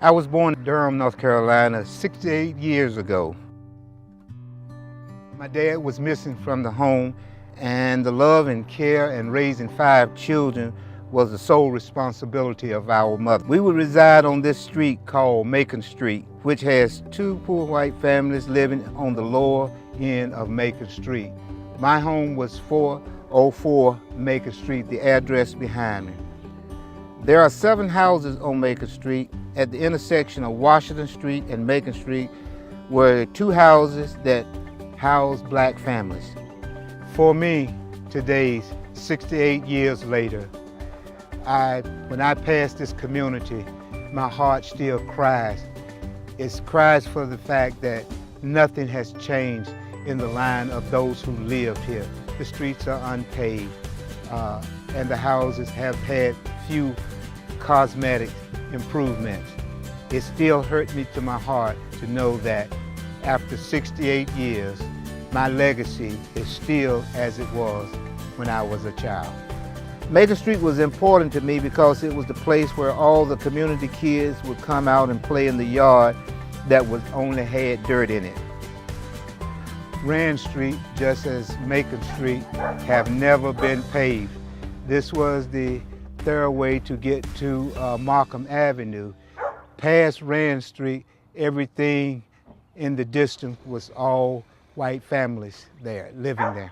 I was born in Durham, North Carolina, 68 years ago. My dad was missing from the home, and the love and care and raising 5 children was the sole responsibility of our mother. We would reside on this street called Macon Street, which has 2 poor white families living on the lower end of Macon Street. My home was 404 Macon Street, the address behind me. There are 7 houses on Macon Street. At the intersection of Washington Street and Macon Street were 2 houses that house black families. For me, today, 68 years later, when I pass this community, my heart still cries. It cries for the fact that nothing has changed in the line of those who live here. The streets are unpaved, and the houses have had few cosmetic improvements. It still hurt me to my heart to know that after 68 years, my legacy is still as it was when I was a child. Macon Street was important to me because it was the place where all the community kids would come out and play in the yard that only had dirt in it. Rand Street, just as Macon Street, have never been paved. This was the thoroughway to get to Markham Avenue. Past Rand Street, everything in the distance was all white families there, living there.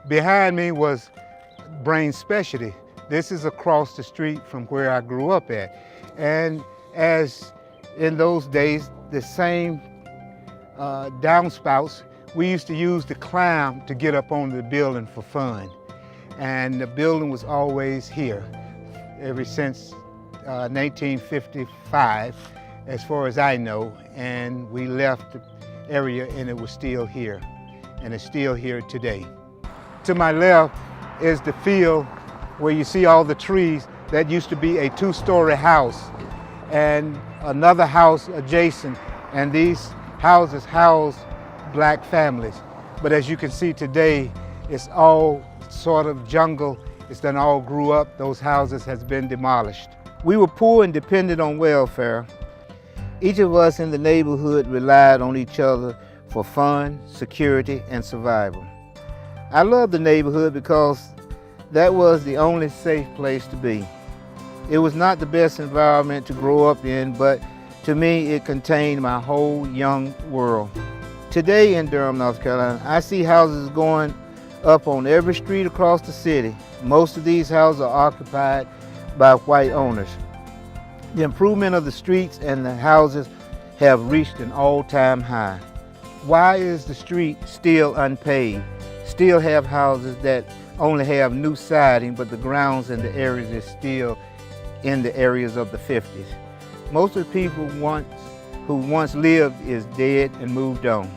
Behind me was Brain Specialty. This is across the street from where I grew up at. And as in those days, the same downspouts, we used to use the climb to get up on the building for fun. And the building was always here ever since 1955, as far as I know, and we left the area and it was still here, and it's still here today. To my left is the field where you see all the trees. That used to be a 2-story house and another house adjacent, and these houses house black families. But as you can see today, it's all sort of jungle. It's done all grew up. Those houses has been demolished. We were poor and depended on welfare. Each of us in the neighborhood relied on each other for fun, security, and survival. I loved the neighborhood because that was the only safe place to be. It was not the best environment to grow up in, but to me, it contained my whole young world. Today in Durham, North Carolina, I see houses going up on every street across the city. Most of these houses are occupied by white owners. The improvement of the streets and the houses have reached an all-time high. Why is the street still unpaved? Still have houses that only have new siding, but the grounds and the areas is still in the areas of the 50s. Most of the people who once lived is dead and moved on.